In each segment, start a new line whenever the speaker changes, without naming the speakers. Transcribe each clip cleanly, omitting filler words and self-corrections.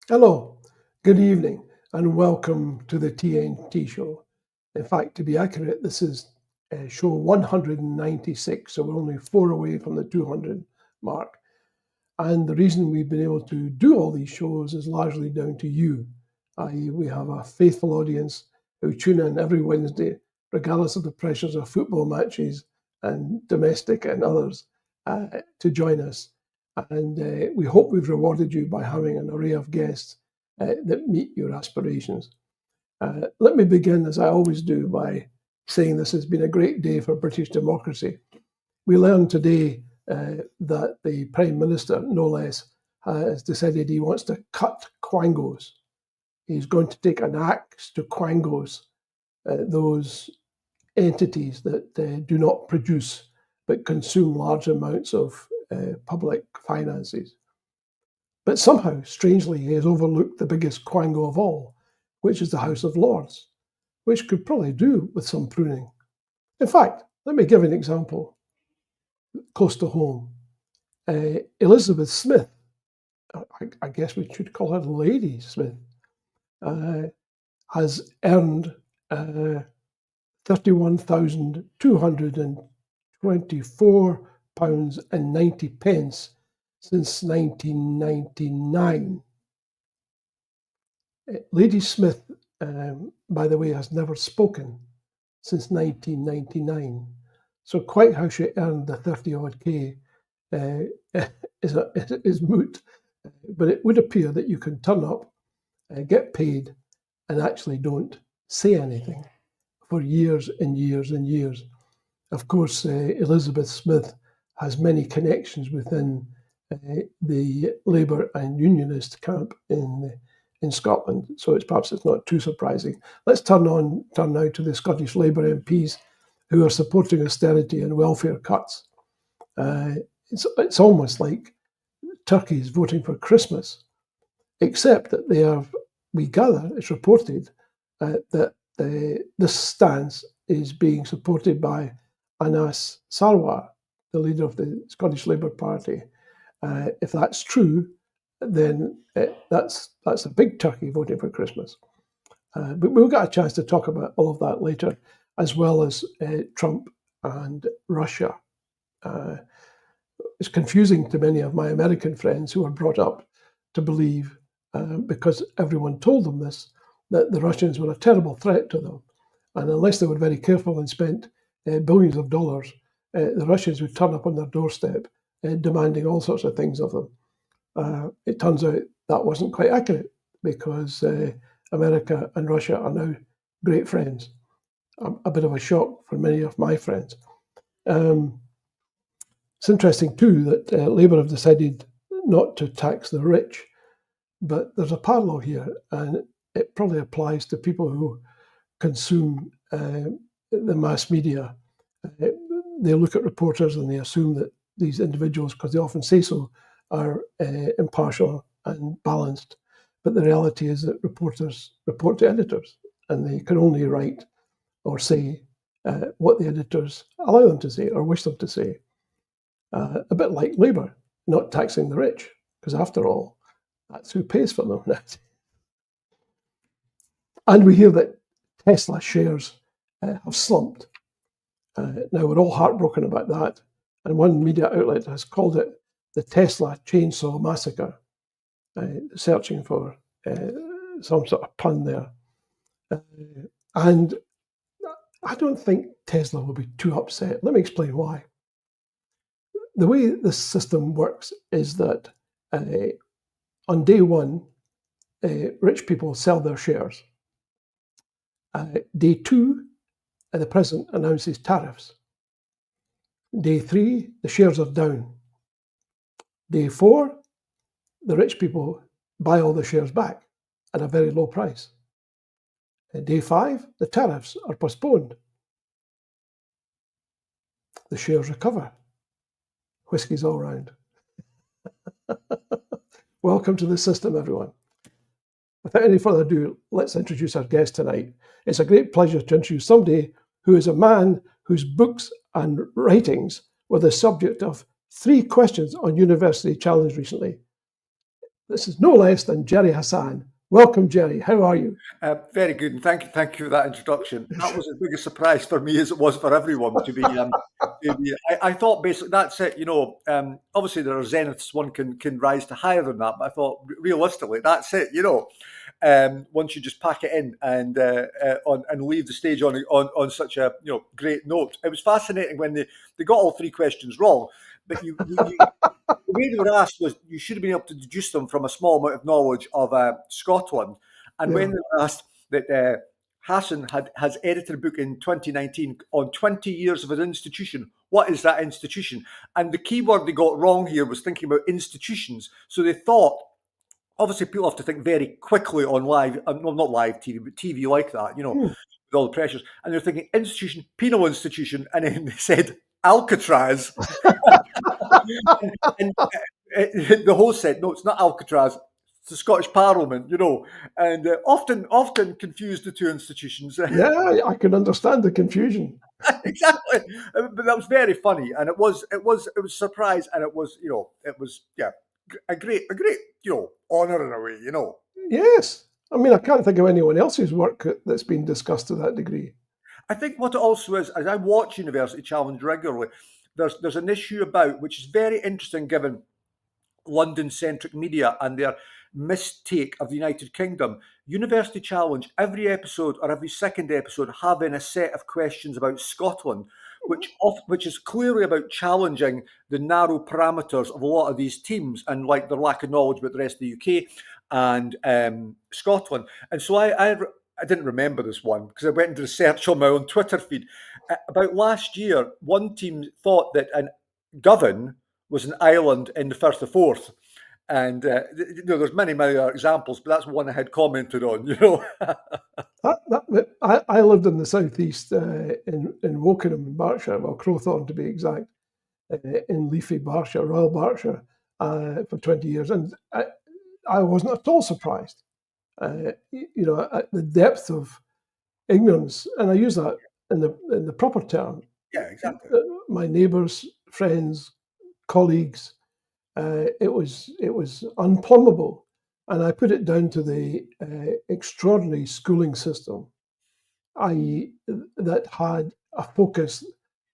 Hello, good evening, and welcome to the TNT Show. In fact, to be accurate, this is show 196, so we're only four away from the 200 mark. And the reason we've been able to do all these shows is largely down to you, i.e., we have a faithful audience who tune in every Wednesday, regardless of the pressures of football matches and domestic and others, to join us. And we hope we've rewarded you by having an array of guests that meet your aspirations. Let me begin, as I always do, by saying this has been a great day for British democracy. We learned today that the Prime Minister, no less, has decided he wants to cut quangos. He's going to take an axe to quangos, those entities that do not produce but consume large amounts of public finances. But somehow, strangely, he has overlooked the biggest quango of all, which is the House of Lords, which could probably do with some pruning. In fact, let me give an example close to home. Elizabeth Smith, I guess we should call her Lady Smith, has earned £31,224.90 since 1999. Lady Smith, by the way, has never spoken since 1999. So quite how she earned the 30-odd K is moot. But it would appear that you can turn up, get paid, and actually don't say anything for years and years and years. Of course, Elizabeth Smith has many connections within the Labour and Unionist camp in Scotland, so perhaps it's not too surprising. Let's turn now to the Scottish Labour MPs who are supporting austerity and welfare cuts. It's almost like turkeys voting for Christmas, except that we gather, it's reported that this stance is being supported by Anas Sarwar, the leader of the Scottish Labour Party. If that's true, then that's a big turkey voting for Christmas. But we'll get a chance to talk about all of that later, as well as Trump and Russia. It's confusing to many of my American friends who are brought up to believe, because everyone told them this, that the Russians were a terrible threat to them. And unless they were very careful and spent billions of dollars, the Russians would turn up on their doorstep demanding all sorts of things of them. It turns out that wasn't quite accurate, because America and Russia are now great friends. A bit of a shock for many of my friends. It's interesting too that Labour have decided not to tax the rich, but there's a parallel here, and it probably applies to people who consume the mass media. They look at reporters and they assume that these individuals, because they often say so, are impartial and balanced. But the reality is that reporters report to editors, and they can only write or say what the editors allow them to say or wish them to say. A bit like Labour, not taxing the rich, because after all, that's who pays for them. And we hear that Tesla shares have slumped. Now, we're all heartbroken about that. And one media outlet has called it the Tesla chainsaw massacre, searching for some sort of pun there. And I don't think Tesla will be too upset. Let me explain why. The way this system works is that on day one, rich people sell their shares. Day two, the president announces tariffs. Day three, the shares are down. Day four, the rich people buy all the shares back at a very low price. Day five, the tariffs are postponed. The shares recover. Whiskey's all round. Welcome to the system, everyone. Without any further ado, let's introduce our guest tonight. It's a great pleasure to introduce somebody who is a man whose books and writings were the subject of 3 questions on University Challenge recently. This is no less than Gerry Hassan. Welcome, Gerry. How are you?
Very good, and thank you for that introduction. That was as big a surprise for me as it was for everyone to be. I thought basically that's it. Obviously there are zeniths one can rise to higher than that, but I thought realistically that's it. Once you just pack it in and leave the stage on such a great note. It was fascinating when they got all three questions wrong, but the way they were asked was you should have been able to deduce them from a small amount of knowledge of Scotland. And
Yeah.
when they were asked that Hassan has edited a book in 2019 on 20 years of an institution, what is that institution? And the key word they got wrong here was thinking about institutions. So they thought, obviously, people have to think very quickly on live, well, not live TV, but TV like that,
Hmm.
with all the pressures. And they're thinking institution, penal institution, and then they said Alcatraz. And the host said, "No, it's not Alcatraz. It's the Scottish Parliament," and often confused the two institutions.
Yeah, I can understand the confusion.
Exactly, but that was very funny, and it was a surprise, and it was a great honor in a way.
Yes. I mean, I can't think of anyone else's work that's been discussed to that degree.
I think what it also is, as I watch University Challenge regularly, there's an issue about which is very interesting given London-centric media and their mistake of the United Kingdom. University Challenge, every episode or every second episode having a set of questions about Scotland, which is clearly about challenging the narrow parameters of a lot of these teams and like their lack of knowledge about the rest of the UK and Scotland. And so I didn't remember this one because I went into research on my own Twitter feed. About last year, one team thought that an Govan was an island in the Firth of Forth. And there's many other examples, but that's one I had commented on.
I lived in the southeast in Wokingham, in Berkshire, well, Crowthorne to be exact, in leafy Berkshire, Royal Berkshire, for 20 years. And I wasn't at all surprised, at the depth of ignorance. And I use that in the proper term.
Yeah, exactly.
My neighbours, friends, colleagues, it was unplumbable, and I put it down to the extraordinary schooling system, i.e., that had a focus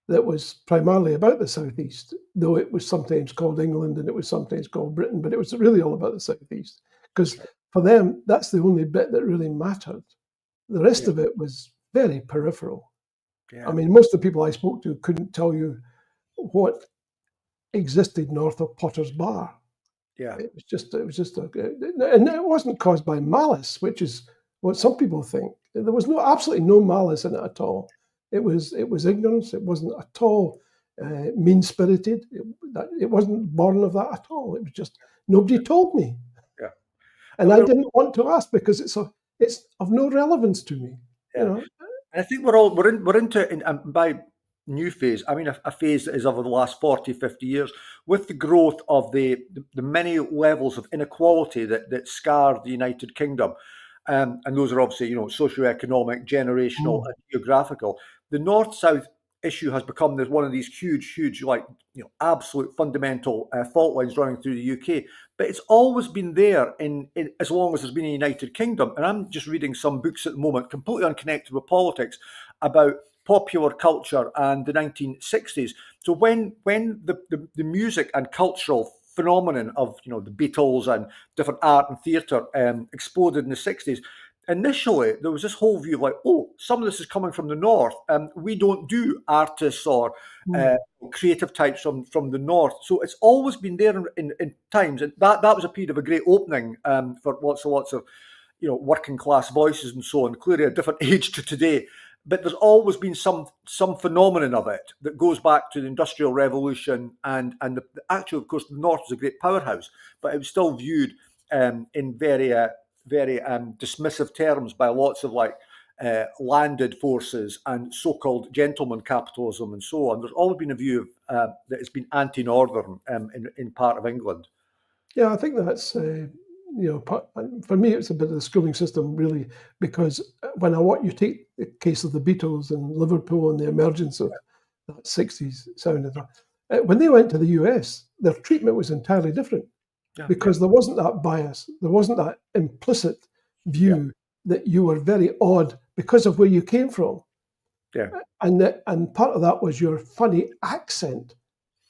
that was primarily about the southeast, though it was sometimes called England and it was sometimes called Britain, but it was really all about the southeast because for them that's the only bit that really mattered. The rest
Yeah,
of it was very peripheral. I
yeah,
mean, most of the people I spoke to couldn't tell you what existed north of Potter's Bar.
yeah,
It was just and it wasn't caused by malice, which is what some people think. There was absolutely no malice in it at all. It was ignorance. It wasn't at all mean spirited. It wasn't born of that at all. It was just nobody told me,
yeah.
and I didn't want to ask because it's of no relevance to me. You
Yeah.
know.
And I think we're into it, and by new phase, I mean a phase that is over the last 40, 50 years, with the growth of the many levels of inequality that scarred the United Kingdom. And those are obviously, socioeconomic, generational,
Mm.
and geographical. The North-South issue has become one of these huge, like, absolute fundamental fault lines running through the UK. But it's always been there in as long as there's been a United Kingdom. And I'm just reading some books at the moment, completely unconnected with politics, about popular culture and the 1960s. So when the music and cultural phenomenon of the Beatles and different art and theatre exploded in the 60s. Initially, there was this whole view of like, oh, some of this is coming from the north. We don't do artists or
Mm.
uh, creative types from the north. So it's always been there in times, and that was a period of a great opening for lots of working class voices and so on. Clearly, a different age to today, but there's always been some phenomenon of it that goes back to the Industrial Revolution actually, of course, the North was a great powerhouse, but it was still viewed in very dismissive terms by lots of like landed forces and so-called gentleman capitalism and so on. There's always been a view of that it's been anti-northern in part of England.
Yeah, I think that's for me it's a bit of the schooling system really because when you take the case of the Beatles and Liverpool and the emergence of that 60s sound and that, when they went to the US, their treatment was entirely different.
Yeah, yeah,
because there wasn't that bias, there wasn't that implicit
yeah,
view that you were very odd because of where you came from.
yeah,
And part of that was your funny accent.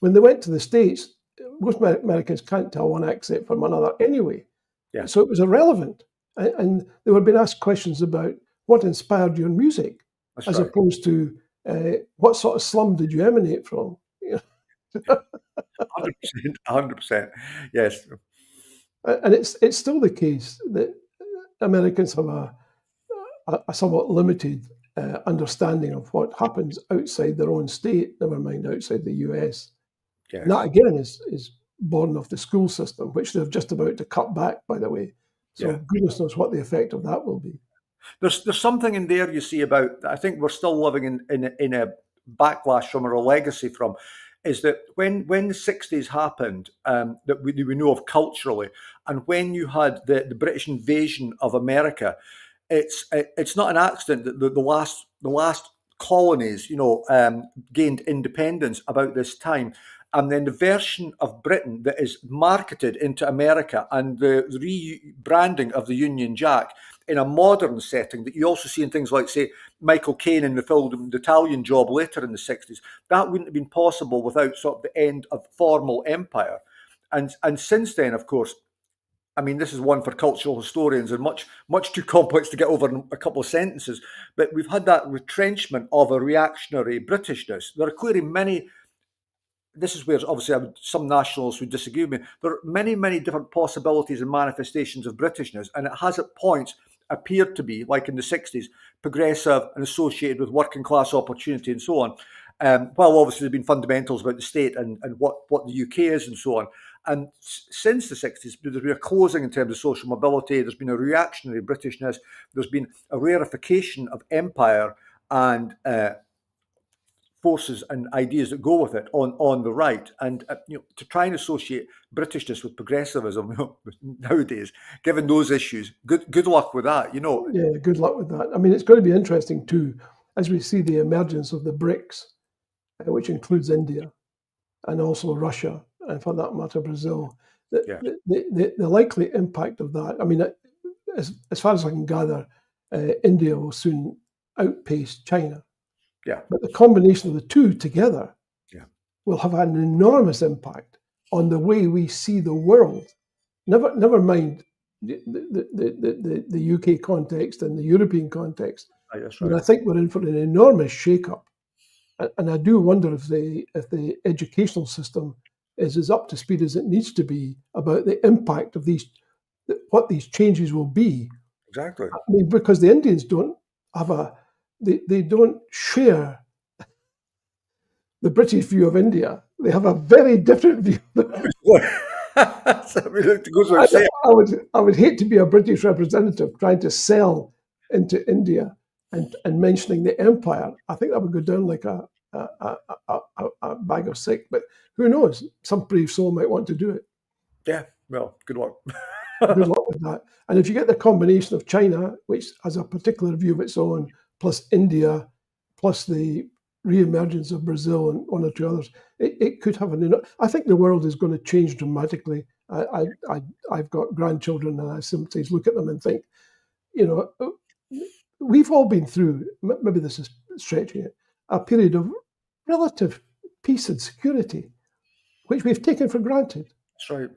When they went to the States, most Americans can't tell one accent from another anyway.
yeah.
So it was irrelevant. And they were being asked questions about what inspired your music,
That's
as
right.
opposed to what sort of slum did you emanate from? You know?
100%, 100%. Yes.
And it's still the case that Americans have a somewhat limited understanding of what happens outside their own state, never mind outside the US. And that
Yes.
again is born of the school system, which they're just about to cut back, by the way. So
Yeah.
goodness knows what the effect of that will be.
There's something in there you see about. I think we're still living in a backlash from or a legacy from, is that when the 60s happened, that we know of culturally, and when you had the British invasion of America, it's not an accident that the last colonies, gained independence about this time. And then the version of Britain that is marketed into America and the rebranding of the Union Jack in a modern setting that you also see in things like, say, Michael Caine in the film The Italian Job later in the 60s, that wouldn't have been possible without sort of the end of formal empire. And since then, of course, I mean, this is one for cultural historians and much too complex to get over in a couple of sentences. But we've had that retrenchment of a reactionary Britishness. There are clearly many. This is where obviously some nationalists would disagree with me. There are many different possibilities and manifestations of Britishness, and it has at points appeared to be, like in the 60s, progressive and associated with working class opportunity and so on. While obviously there's been fundamentals about the state and what the UK is and so on. And since the 60s, there's been a closing in terms of social mobility, there's been a reactionary Britishness, there's been a rarefication of empire and forces and ideas that go with it on the right, and to try and associate Britishness with progressivism nowadays, given those issues, good luck with that.
Yeah, good luck with that. I mean, it's going to be interesting too, as we see the emergence of the BRICS, which includes India and also Russia, and for that matter, Brazil.
Yeah,
The likely impact of that, I mean, as far as I can gather, India will soon outpace China.
yeah,
But the combination of the two together
yeah.
will have an enormous impact on the way we see the world. Never mind the UK context and the European context.
Right, that's
But
right.
I think we're in for an enormous shake-up. And I do wonder if the educational system is as up to speed as it needs to be about the impact of what these changes will be.
Exactly.
I mean, because the Indians don't have they don't share the British view of India. They have a very different view.
So, I mean, it goes without saying.
I would hate to be a British representative trying to sell into India and mentioning the empire. I think that would go down like a bag of sick. But who knows? Some brave soul might want to do it.
Yeah, well, good luck.
Good luck with that. And if you get the combination of China, which has a particular view of its own, plus India, plus the re-emergence of Brazil and one or two others, it could have I think the world is going to change dramatically. I've got grandchildren, and I sometimes look at them and think, you know, we've all been through. Maybe this is stretching it, a period of relative peace and security, which we've taken for granted.
That's right.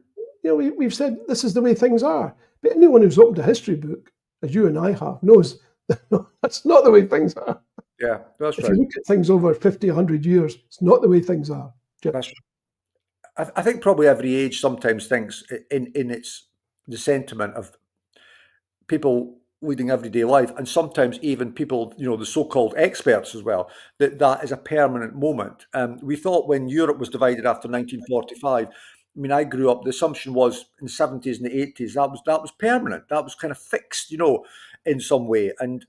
We've said this is the way things are. But anyone who's opened a history book, as you and I have, knows that that's not the way things are.
Yeah, that's
If you
right.
look at things over 50, 100 years, it's not the way things are.
That's right. I think probably every age sometimes thinks in its the sentiment of people leading everyday life, and sometimes even people, the so-called experts as well, that is a permanent moment. We thought when Europe was divided after 1945. I mean, I grew up. The assumption was in the 70s and the 80s that was permanent. That was kind of fixed, in some way. And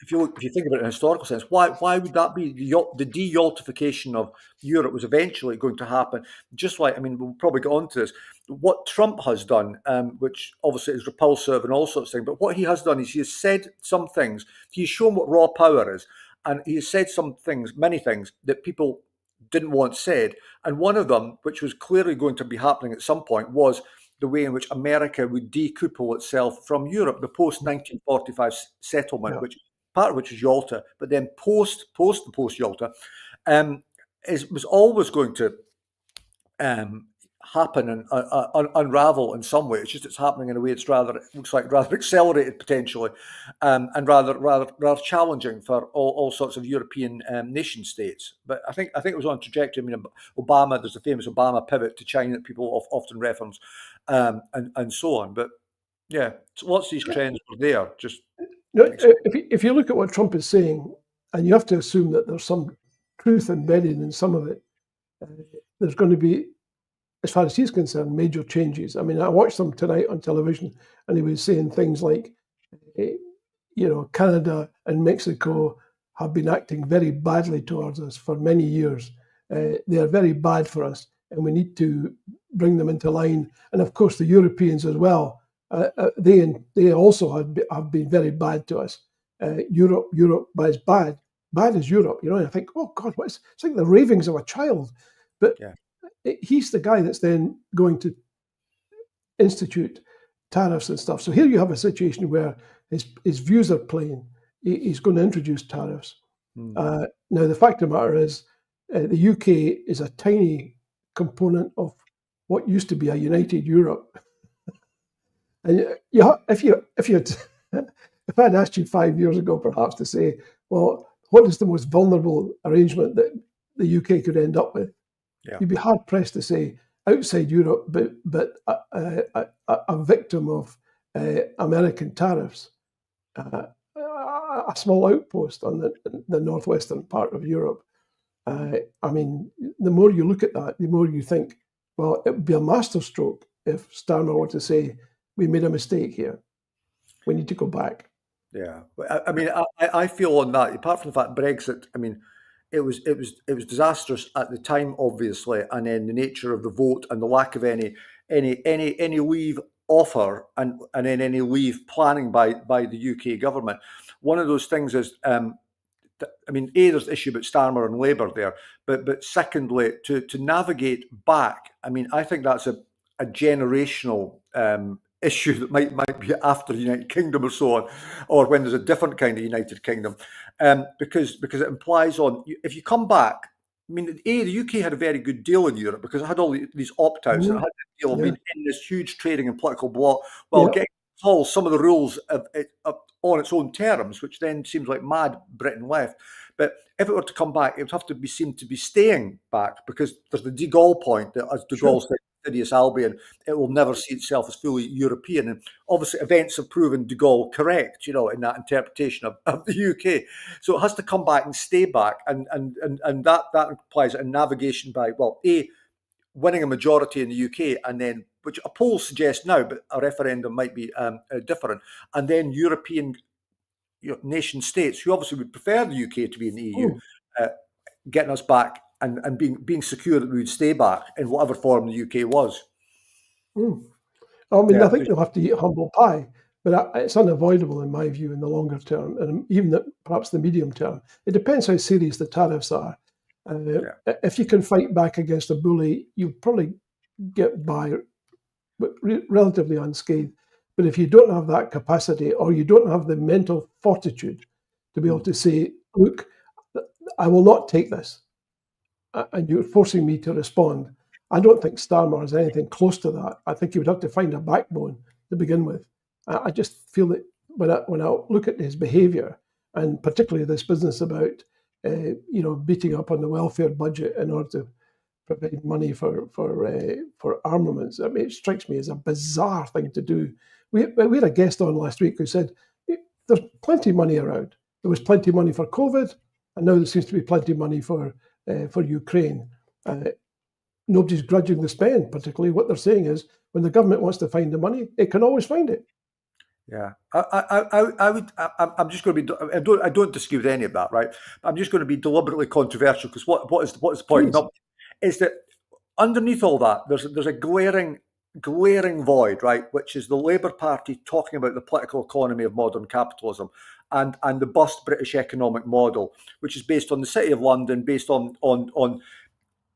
if you think about it in a historical sense, why would that be? The de-Yaltification of Europe was eventually going to happen. Just like, I mean, we'll probably get on to this. What Trump has done, which obviously is repulsive and all sorts of things, but what he has done is he has said some things. He's shown what raw power is, and he has said some things, many things that people didn't want said. And one of them, which was clearly going to be happening at some point, was the way in which America would decouple itself from Europe, the post-1945 settlement,
Yeah.
which part of which was Yalta, but then post-Yalta, was always going to um, happen and unravel in some way. It's just it's happening in a way that's looks like rather accelerated potentially, and rather challenging for all sorts of European nation states. But I think it was on trajectory. I mean, Obama, there's a famous Obama pivot to China that people often reference, and so on. But yeah, lots of these trends were there. Just
No, if you look at what Trump is saying, and you have to assume that there's some truth embedded in some of it, there's going to be, as far as he's concerned, major changes. I mean, I watched him tonight on television, and he was saying things like, Canada and Mexico have been acting very badly towards us for many years. They are very bad for us, and we need to bring them into line. And of course, the Europeans as well. They also have been very bad to us. Europe is bad. Bad as Europe, and I think, oh God, it's like the ravings of a child. But
yeah.
He's the guy that's then going to institute tariffs and stuff. So here you have a situation where his views are plain. He's going to introduce tariffs. Now, the fact of the matter is, the UK is a tiny component of what used to be a united Europe. And if I'd asked you 5 years ago, perhaps, to say, well, what is the most vulnerable arrangement that the UK could end up with?
Yeah.
You'd be hard pressed to say outside Europe, but a victim of American tariffs, a small outpost on the northwestern part of Europe. I mean, the more you look at that, the more you think, well, it would be a masterstroke if Starmer were to say, we made a mistake here. We need to go back.
Yeah, I mean, I feel on that. Apart from the fact Brexit, I mean, it was disastrous at the time, obviously, and then the nature of the vote and the lack of any leave offer and then any leave planning by the UK government. One of those things is, I mean, there's the issue about Starmer and Labour there, but secondly, to navigate back, I mean, I think that's a generational issue that might be after the United Kingdom or so on, or when there's a different kind of United Kingdom, because it implies on if you come back. I mean, the UK had a very good deal in Europe because it had all these opt-outs and it had the deal of being in this huge trading and political bloc while getting to follow some of the rules on its own terms, which then seems like mad Britain left. But if it were to come back, it would have to be seen to be staying back because there's the de Gaulle point that, as de Gaulle said, Insidious Albion, it will never see itself as fully European. And obviously events have proven de Gaulle correct, in that interpretation of the UK. So it has to come back and stay back. And that implies a navigation by, well, winning a majority in the UK, and then, which a poll suggests now, but a referendum might be different, and then European nation states, who obviously would prefer the UK to be in the EU, getting us back and being secure that we would stay back in whatever form the UK was.
I mean, I think they'll have to eat humble pie, but it's unavoidable in my view in the longer term, and even perhaps the medium term. It depends how serious the tariffs are. If you can fight back against a bully, you probably get by relatively unscathed. But if you don't have that capacity, or you don't have the mental fortitude to be able to say, look, I will not take this, and you're forcing me to respond, I don't think Starmer has anything close to that. I think he would have to find a backbone to begin with. I just feel that when I look at his behaviour, and particularly this business about beating up on the welfare budget in order to provide money for armaments, I mean, it strikes me as a bizarre thing to do. We had a guest on last week who said there's plenty of money around. There was plenty of money for COVID, and now there seems to be plenty of money for Ukraine. Nobody's grudging the spend. Particularly, what they're saying is when the government wants to find the money, it can always find it.
Yeah, I'm just going to be. I don't disagree with any of that, right? I'm just going to be deliberately controversial because what is the point? Is that underneath all that, there's a glaring void, right? Which is the Labour Party talking about the political economy of modern capitalism and the bust British economic model, which is based on the City of London, based on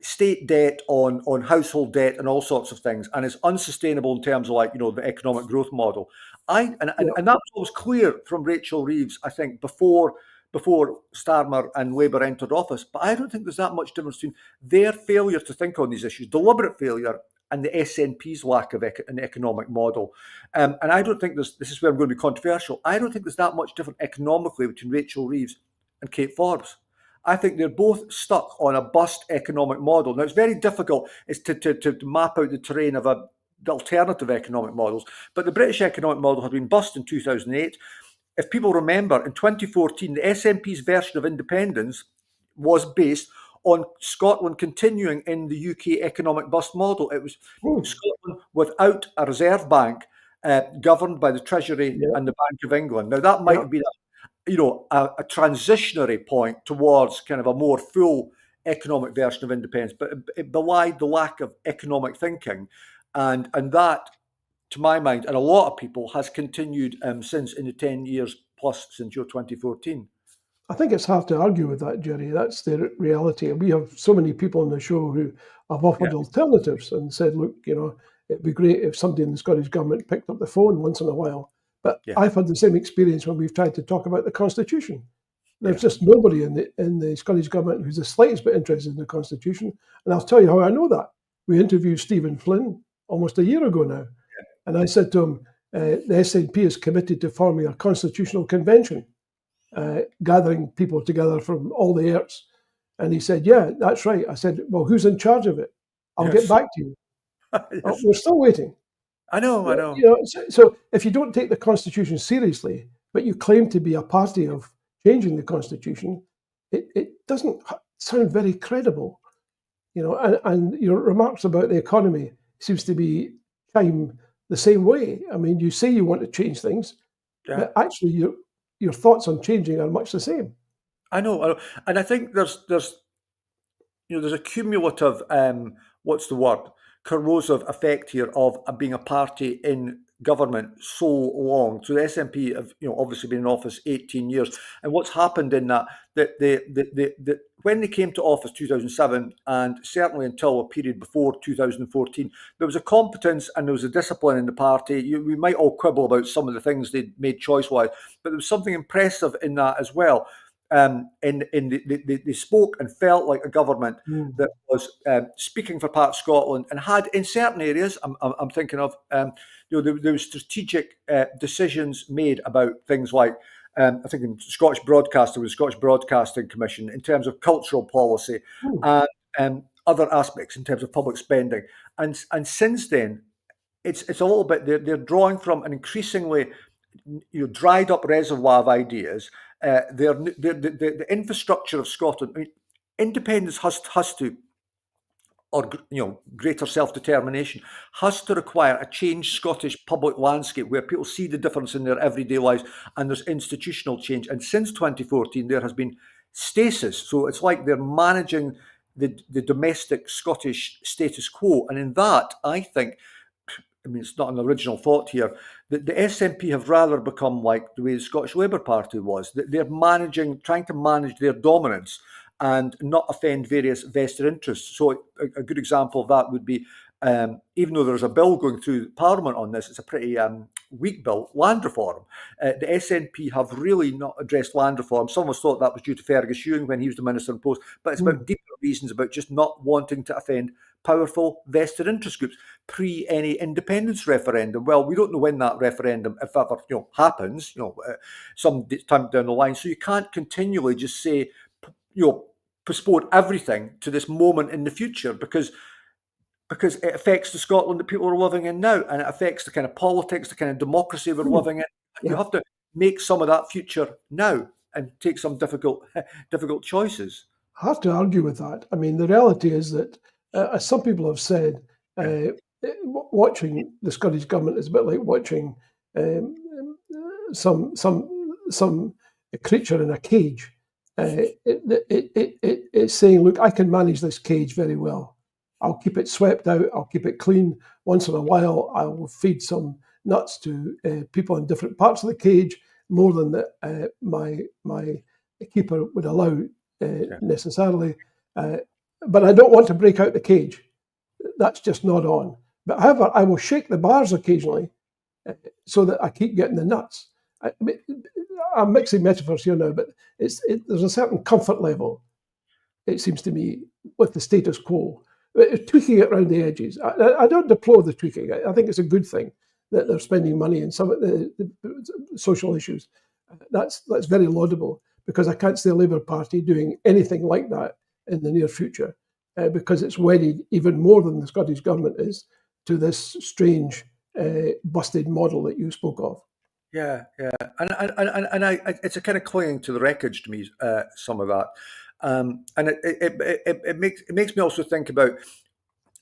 state debt on household debt and all sorts of things, and it's unsustainable in terms of the economic growth model. And
Yeah.
that was clear from Rachel Reeves, I think, before Starmer and Labour entered office. But I don't think there's that much difference between their failure to think on these issues, deliberate failure, and the SNP's lack of an economic model. And I don't think this is where I'm going to be controversial. I don't think there's that much different economically between Rachel Reeves and Kate Forbes. I think they're both stuck on a bust economic model. Now, it's very difficult to map out the terrain of the alternative economic models, but the British economic model had been bust in 2008. If people remember, in 2014, the SNP's version of independence was based on Scotland continuing in the UK economic bust model. It was
Hmm.
Scotland without a reserve bank, governed by the Treasury
Yeah.
and the Bank of England. Now, that might
Yeah.
have been a transitionary point towards kind of a more full economic version of independence, but it belied the lack of economic thinking, and that, to my mind, and a lot of people, has continued since, in the 10 years plus since your 2014.
I think it's hard to argue with that, Gerry. That's the reality. We have so many people on the show who have
Yeah,
offered alternatives and said, look, it'd be great if somebody in the Scottish Government picked up the phone once in a while. But
yeah,
I've had the same experience when we've tried to talk about the Constitution. There's
yeah.
just nobody in the Scottish Government who's the slightest bit interested in the Constitution. And I'll tell you how I know that. We interviewed Stephen Flynn almost a year ago now. And I said to him, the SNP is committed to forming a constitutional convention, gathering people together from all the airts. And he said, yeah, that's right. I said, well, who's in charge of it? I'll get
Yes,
back to you. Oh,
yes.
we're still waiting.
I know, I
You
know.
know, so if you don't take the Constitution seriously, but you claim to be a party of changing the Constitution, it doesn't sound very credible. And your remarks about the economy seems to be chime the same way. I mean, you say you want to change things,
Yeah,
but actually your thoughts on changing are much the same.
I know, and I think there's a cumulative, what's the word, corrosive effect here of being a party in government so long. So the SNP have, obviously been in office 18 years, and what's happened in that when they came to office 2007, and certainly until a period before 2014, there was a competence and there was a discipline in the party. We might all quibble about some of the things they made choice-wise, but there was something impressive in that as well. They spoke and felt like a government
Mm.
that was speaking for part of Scotland, and had, in certain areas, I'm thinking of, there were strategic decisions made about things like, I think in Scottish Broadcasting, with the Scottish Broadcasting Commission, in terms of cultural policy,
Mm.
and other aspects in terms of public spending. And since then, it's a little bit, they're drawing from an increasingly dried up reservoir of ideas. The infrastructure of Scotland. I mean, independence has to, or greater self-determination, has to require a changed Scottish public landscape where people see the difference in their everyday lives, and there's institutional change. And since 2014, there has been stasis. So it's like they're managing the domestic Scottish status quo. And in that, I think, I mean, it's not an original thought here, that the SNP have rather become like the way the Scottish Labour Party was. They're trying to manage their dominance and not offend various vested interests. So a good example of that would be, even though there's a bill going through Parliament on this, it's a pretty weak bill, land reform. The SNP have really not addressed land reform. Some of us thought that was due to Fergus Ewing when he was the Minister in Post, but it's about
Mm.
deeper reasons, about just not wanting to offend powerful vested interest groups pre any independence referendum. Well, we don't know when that referendum, if ever, happens, some time down the line. So you can't continually just say, postpone everything to this moment in the future, because it affects the Scotland that people are living in now, and it affects the kind of politics, the kind of democracy we're
Mm.
living in. You
Yeah.
have to make some of that future now and take some difficult difficult choices.
I have to argue with that. I mean, the reality is that, as some people have said,
Yeah.
watching the Scottish Government is a bit like watching um, some creature in a cage. It's saying, look, I can manage this cage very well. I'll keep it swept out. I'll keep it clean. Once in a while, I will feed some nuts to people in different parts of the cage, more than my keeper would allow
Yeah.
necessarily. Uh, but I don't want to break out the cage. That's just not on. But however, I will shake the bars occasionally so that I keep getting the nuts. I'm mixing metaphors here now, but there's a certain comfort level, it seems to me, with the status quo. Tweaking it around the edges. I don't deplore the tweaking. I think it's a good thing that they're spending money in some of the social issues. That's very laudable, because I can't see the Labour Party doing anything like that in the near future, because it's wedded even more than the Scottish Government is to this strange busted model that you spoke of.
Yeah, yeah, it's a kind of clinging to the wreckage to me, some of that, and it makes me also think about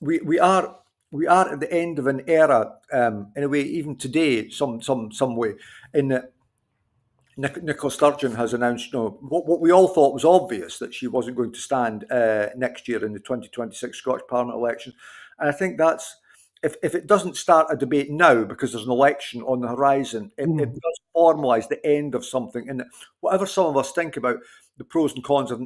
we are at the end of an era, in a way, even today, some way, in that Nicola Sturgeon has announced, what we all thought was obvious, that she wasn't going to stand next year in the 2026 Scottish Parliament election. And I think that's, if it doesn't start a debate now because there's an election on the horizon, it does formalise the end of something. And whatever some of us think about the pros and cons of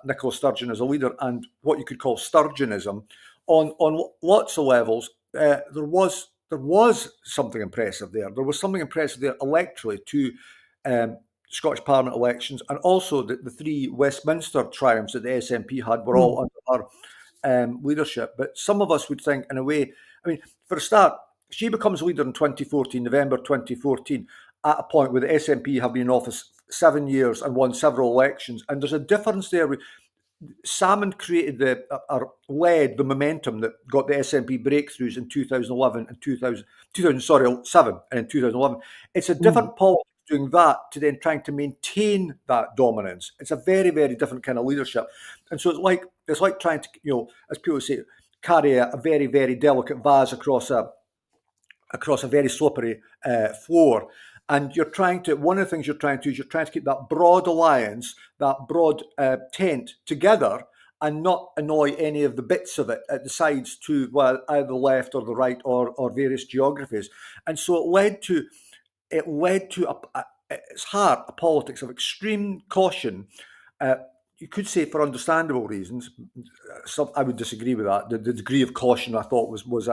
Nicola Sturgeon as a leader and what you could call Sturgeonism, on lots of levels, there was something impressive there. There was something impressive there electorally to Scottish Parliament elections, and also the three Westminster triumphs that the SNP had were all under her leadership. But some of us would think, in a way, I mean, for a start, she becomes leader in 2014, November 2014, at a point where the SNP have been in office 7 years and won several elections. And there's a difference there. Salmon created led the momentum that got the SNP breakthroughs in 2011 and 2007 and in 2011. It's a different politics doing that to then trying to maintain that dominance. It's a very, very different kind of leadership. And so it's like trying to, as people say, carry a very, very delicate vase across a very slippery floor. And one of the things you're trying to do is you're trying to keep that broad alliance, that broad tent together, and not annoy any of the bits of it at the sides to, well, either the left or the right or various geographies. And so it led to its heart a politics of extreme caution. You could say for understandable reasons. I would disagree with that. The degree of caution I thought was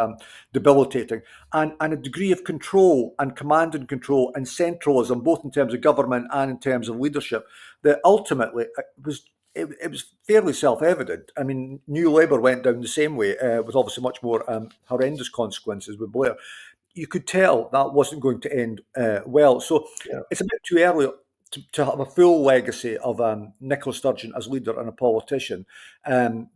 debilitating, and a degree of control and command and control and centralism, both in terms of government and in terms of leadership, that ultimately it was fairly self-evident. I mean, New Labour went down the same way, with obviously much more horrendous consequences with Blair. You could tell that wasn't going to end well. So it's a bit too early to have a full legacy of Nicola Sturgeon as leader and a politician,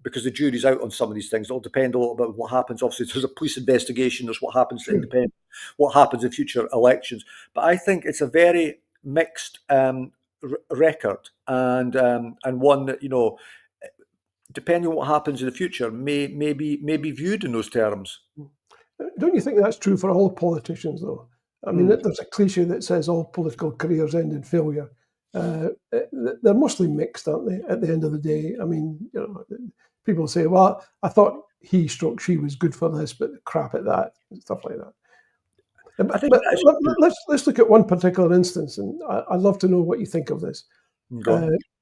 because the jury's out on some of these things. It'll depend a little bit on what happens. Obviously, there's a police investigation. There's what happens to independent, what happens in future elections. But I think it's a very mixed record, and one that, depending on what happens in the future, may be viewed in those terms.
Don't you think that's true for all politicians, though? I mean, there's a cliche that says all political careers end in failure. They're mostly mixed, aren't they, at the end of the day? I mean, people say, well, I thought she was good for this, but crap at that, and stuff like that. Let's look at one particular instance, and I'd love to know what you think of this.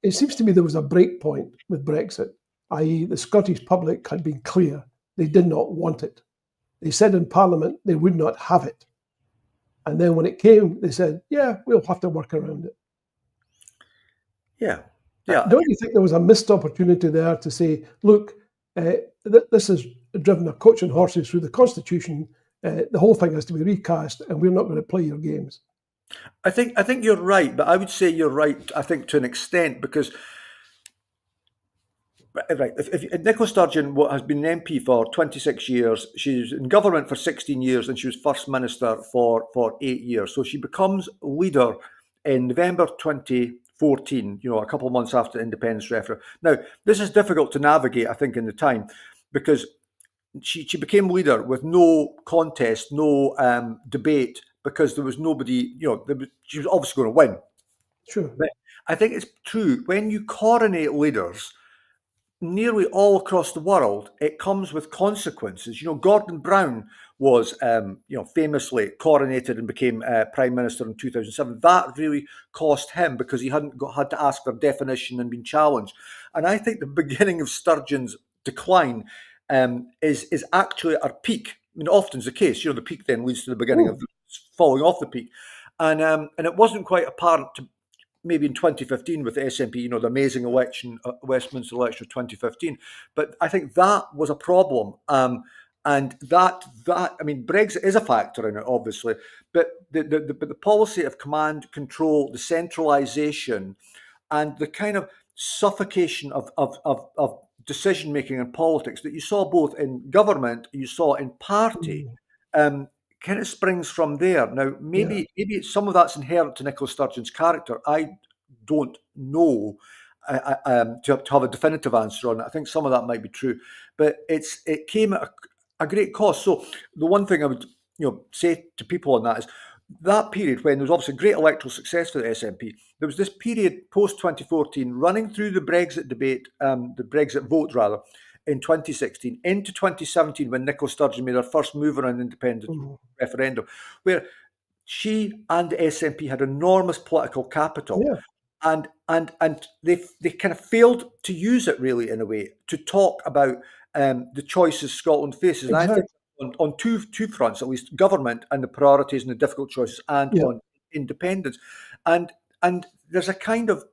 It seems to me there was a break point with Brexit, i.e. the Scottish public had been clear they did not want it. They said in Parliament they would not have it. And then when it came, they said, yeah, we'll have to work around it.
Yeah.
Don't you think there was a missed opportunity there to say, look, this has driven a coach and horses through the Constitution. The whole thing has to be recast, and we're not going to play your games.
I think you're right, but I would say you're right, I think, to an extent, because if Nicola Sturgeon has been an MP for 26 years, she's in government for 16 years, and she was First Minister for 8 years. So she becomes leader in November 2014, a couple of months after the independence referendum. Now, this is difficult to navigate, I think, in the time, because she became leader with no contest, no debate, because there was nobody, she was obviously going to win.
Sure.
But I think it's true, when you coronate leaders nearly all across the world, it comes with consequences. Gordon Brown was, famously coronated and became Prime Minister in 2007. That really cost him, because he had to ask for definition and been challenged. And I think the beginning of Sturgeon's decline is actually our peak. I mean, often is the case. The peak then leads to the beginning of falling off the peak, and it wasn't quite apparent to maybe in 2015 with the SNP, the amazing election, Westminster election of 2015. But I think that was a problem. And that I mean, Brexit is a factor in it, obviously, but the policy of command control, the centralisation, and the kind of suffocation of decision making in politics that you saw both in government, you saw in party, kind of springs from there. Now, maybe some of that's inherent to Nicola Sturgeon's character. I don't know to have a definitive answer on it. I think some of that might be true, but it came at a great cost. So the one thing I would say to people on that is that period when there was obviously great electoral success for the SNP, there was this period post 2014 running through the Brexit debate, the Brexit vote rather, in 2016 into 2017 when Nicola Sturgeon made her first move on an independent referendum, where she and the SNP had enormous political capital, and they kind of failed to use it really in a way to talk about the choices Scotland faces. And I think on two fronts, at least, government and the priorities and the difficult choices, and on independence, and there's a kind of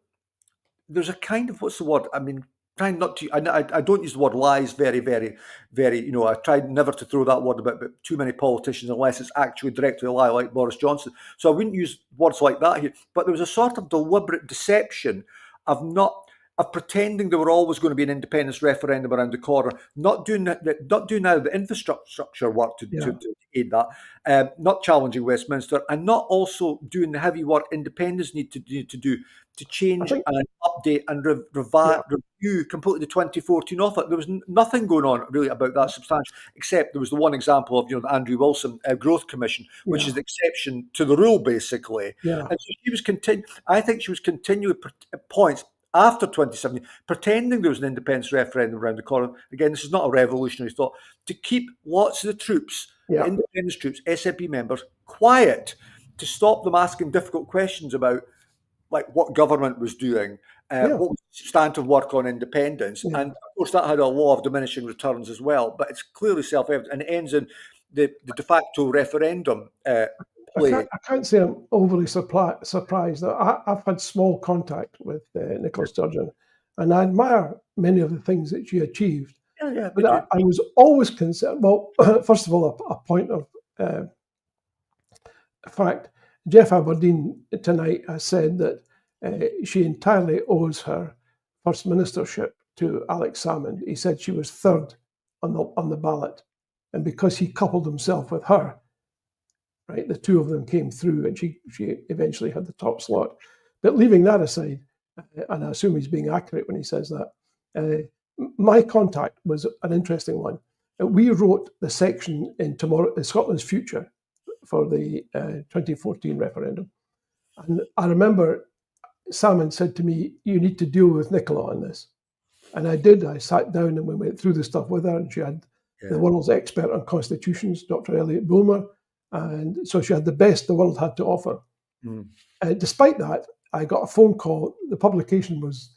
what's the word? I mean, trying not to. I don't use the word lies very, very, very. I try never to throw that word about too many politicians unless it's actually directly a lie, like Boris Johnson. So I wouldn't use words like that here. But there was a sort of deliberate deception of pretending there were always going to be an independence referendum around the corner, not doing now the infrastructure work to aid that, not challenging Westminster, and not also doing the heavy work independents need to do to change and update and review completely the 2014 offer. There was nothing going on really about that substantial, except there was the one example of the Andrew Wilson Growth Commission, which is the exception to the rule basically. And so she was I think she was continually at points after 2017, pretending there was an independence referendum around the corner. Again, this is not a revolutionary thought, to keep lots of the troops, the independence troops, SNP members, quiet, to stop them asking difficult questions about like what government was doing, what was substantive work on independence. And of course that had a law of diminishing returns as well, but it's clearly self-evident, and it ends in the de facto referendum play.
I can't say I'm overly surprised. I've had small contact with Nicola Sturgeon, and I admire many of the things that she achieved. But I was always concerned. Well, first of all, a point of fact, Jeff Aberdeen tonight has said that she entirely owes her first ministership to Alex Salmond. He said she was third on the ballot, and because he coupled himself with her, right, the two of them came through, and she eventually had the top slot. But leaving that aside, and I assume he's being accurate when he says that, my contact was an interesting one. We wrote the section in Scotland's Future for the 2014 referendum. And I remember Salmond said to me, you need to deal with Nicola on this. And I did. I sat down and we went through the stuff with her, and she had the world's expert on constitutions, Dr. Elliot Bulmer. And so she had the best the world had to offer. Despite that, I got a phone call. The publication was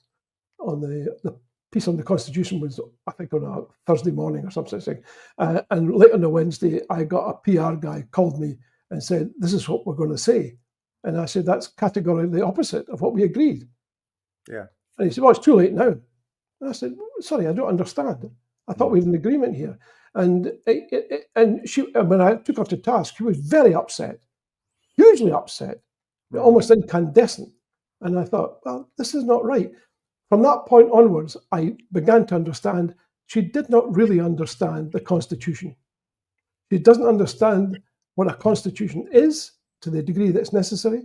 on the piece on the Constitution was, I think, on a Thursday morning or something. And late on a Wednesday, I got a PR guy called me and said, this is what we're going to say. And I said, that's categorically the opposite of what we agreed. And he said, well, it's too late now. And I said, sorry, I don't understand. I thought we had an agreement here. And she, when I took her to task, she was very upset, hugely upset, almost incandescent. And I thought, well, this is not right. From that point onwards, I began to understand she did not really understand the Constitution. She doesn't understand what a Constitution is to the degree that's necessary,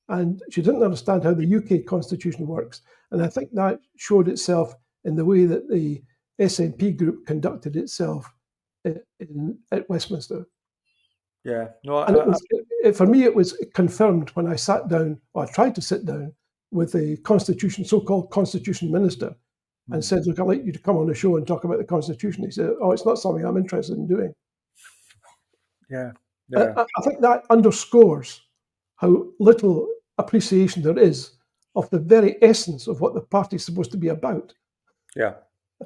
and she didn't understand how the UK Constitution works. And I think that showed itself in the way that the SNP group conducted itself at Westminster. For me, it was confirmed when I sat down, or I tried to sit down, with the so-called Constitution Minister, and said, look, I'd like you to come on the show and talk about the Constitution. He said, oh, it's not something I'm interested in doing. I think that underscores how little appreciation there is of the very essence of what the party is supposed to be about.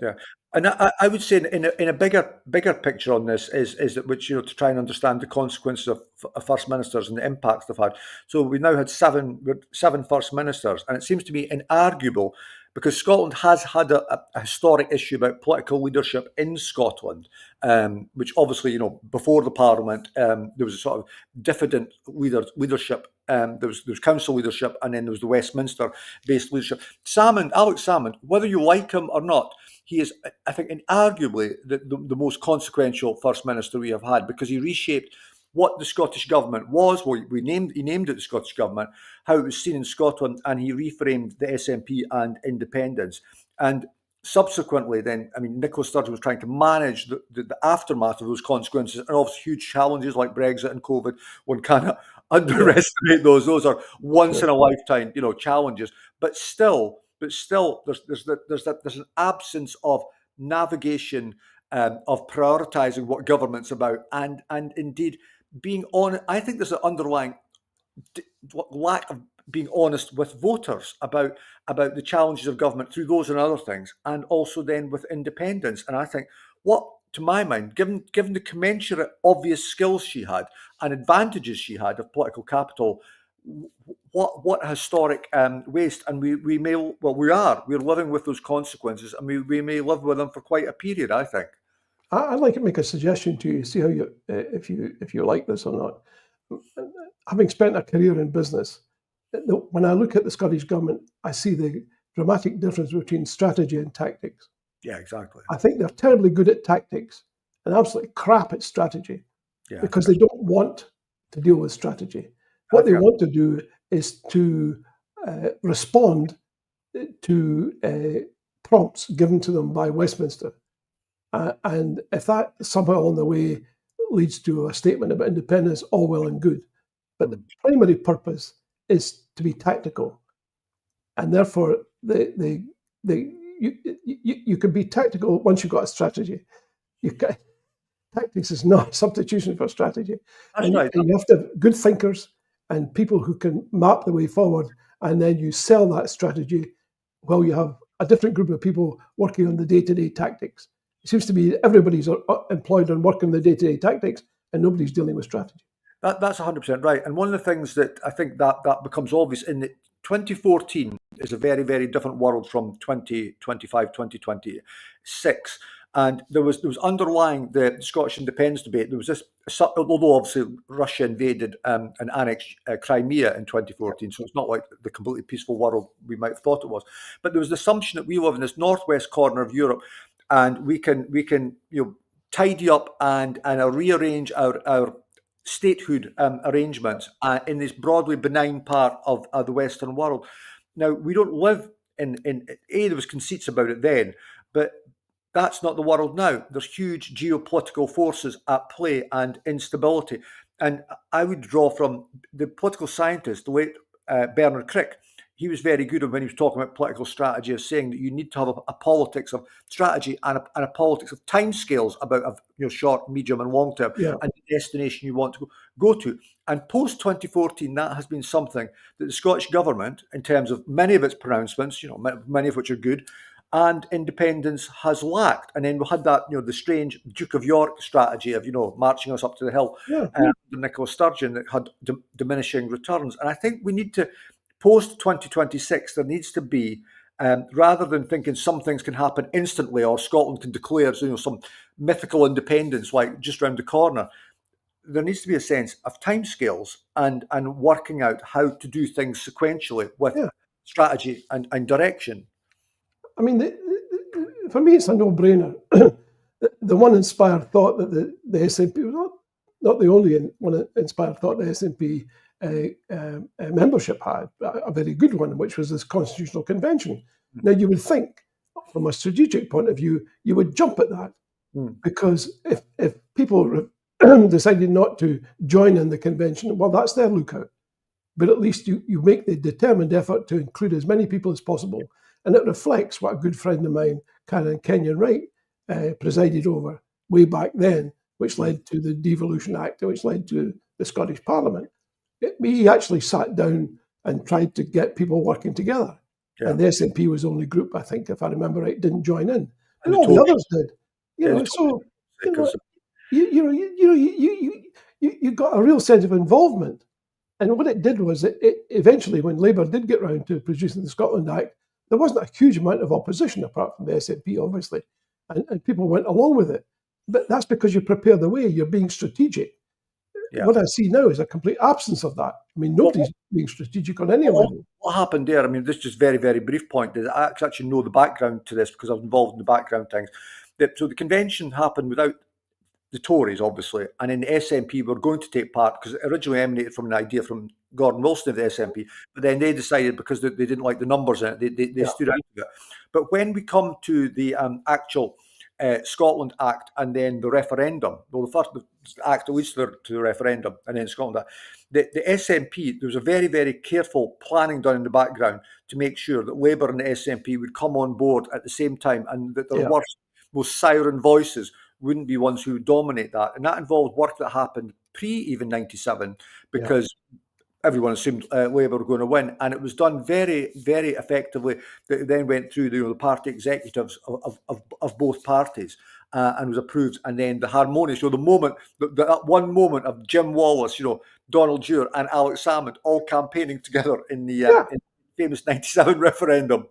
Yeah, and I would say in a bigger picture on this is that which to try and understand the consequences of first ministers and the impacts they've had. So we now had seven first ministers, and it seems to me inarguable because Scotland has had a historic issue about political leadership in Scotland, which obviously before the Parliament there was a sort of diffident leadership. There was council leadership, and then there was the Westminster based leadership. Alex Salmond, whether you like him or not, he is, I think, inarguably the most consequential First Minister we have had because he reshaped what the Scottish Government was. Well, he named it the Scottish Government, how it was seen in Scotland, and he reframed the SNP and independence. And subsequently, then, I mean, Nicola Sturgeon was trying to manage the aftermath of those consequences, and obviously huge challenges like Brexit and COVID. One cannot underestimate those. Those are once in a lifetime, challenges. But still, there's an absence of navigation, of prioritizing what government's about, and indeed being on. I think there's an underlying lack of being honest with voters about the challenges of government through those and other things, and also then with independence. And I think to my mind, given the commensurate obvious skills she had and advantages she had of political capital, what historic waste. And we're living with those consequences, and we may live with them for quite a period, I think.
I'd like to make a suggestion to you, see how if you like this or not. Having spent a career in business, when I look at the Scottish Government, I see the dramatic difference between strategy and tactics.
Yeah, exactly.
I think they're terribly good at tactics and absolutely crap at strategy, because they don't want to deal with strategy. What they want to do is to respond to prompts given to them by Westminster. And if that somehow on the way leads to a statement about independence, all well and good. But the primary purpose is to be tactical. And therefore, you can be tactical once you've got a strategy. Tactics is not a substitution for strategy.
That's right.
And you have to have good thinkers and people who can map the way forward, and then you sell that strategy while you have a different group of people working on the day-to-day tactics. It seems to me everybody's employed on working the day-to-day tactics and nobody's dealing with strategy.
That's 100% right. And one of the things that I think that becomes obvious in the 2014 is a very, very different world from 2025, 2026. And there was underlying the Scottish independence debate, there was this, although obviously Russia invaded and annexed Crimea in 2014, so it's not like the completely peaceful world we might have thought it was. But there was the assumption that we live in this northwest corner of Europe, and we can tidy up and rearrange our statehood arrangements in this broadly benign part of the Western world. Now, we don't live in there was conceits about it then, but that's not the world now. There's huge geopolitical forces at play and instability. And I would draw from the political scientist, the late Bernard Crick. He was very good when he was talking about political strategy, of saying that you need to have a politics of strategy and a politics of timescales about short, medium, and long term, and the destination you want to go to. And post 2014, that has been something that the Scottish Government, in terms of many of its pronouncements, many of which are good, and independence has lacked. And then we had that, the strange Duke of York strategy of, marching us up to the hill, under Nicola Sturgeon, that had diminishing returns. And I think we need to, post 2026, there needs to be, rather than thinking some things can happen instantly or Scotland can declare some mythical independence like just around the corner, there needs to be a sense of timescales and working out how to do things sequentially with strategy and direction.
I mean, for me, it's a no-brainer. The one inspired thought that the SNP was not the only one inspired thought the SNP membership had, a very good one, which was this constitutional convention. Now, you would think, from a strategic point of view, you would jump at that, because if people decided not to join in the convention, well, that's their lookout. But at least you make the determined effort to include as many people as possible. And it reflects what a good friend of mine, Kenyon Wright, presided over way back then, which led to the Devolution Act, which led to the Scottish Parliament. He actually sat down and tried to get people working together. And the SNP was the only group, I think, if I remember right, didn't join in. and
the
all the
Tories,
others did.
yeah, the
So you know,
Tories,
you got a real sense of involvement. And what it did was it eventually, when Labour did get round to producing the Scotland Act, there wasn't a huge amount of opposition apart from the SNP, obviously, and people went along with it. But that's because you prepare the way. You're being strategic.
yeah.
What I see now is a complete absence of that. I mean,
What,
nobody's being strategic on any
what,
level.
what happened there? I mean, this is just very, very brief point. Is I actually know the background to this because I was involved in the background things. So the convention happened without the Tories, obviously, and then the SNP were going to take part because it originally emanated from an idea from Gordon Wilson of the SNP, but then they decided because they didn't like the numbers in it, they
Yeah,
stood out of it. But when we come to the actual Scotland Act and then the referendum, well, the first act that leads to the referendum and then Scotland Act, the SNP, there was a very, very careful planning done in the background to make sure that Labour and the SNP would come on board at the same time and that their
yeah,
worst, most siren voices wouldn't be ones who would dominate that. And that involved work that happened pre even 97
yeah,
because everyone assumed Labour were going to win. And it was done very, very effectively. That then went through the party executives of both parties. And was approved, and then the harmonious, the moment, that one moment of Jim Wallace, Donald Dewar and Alex Salmond all campaigning together in the
yeah.
famous 97 referendum.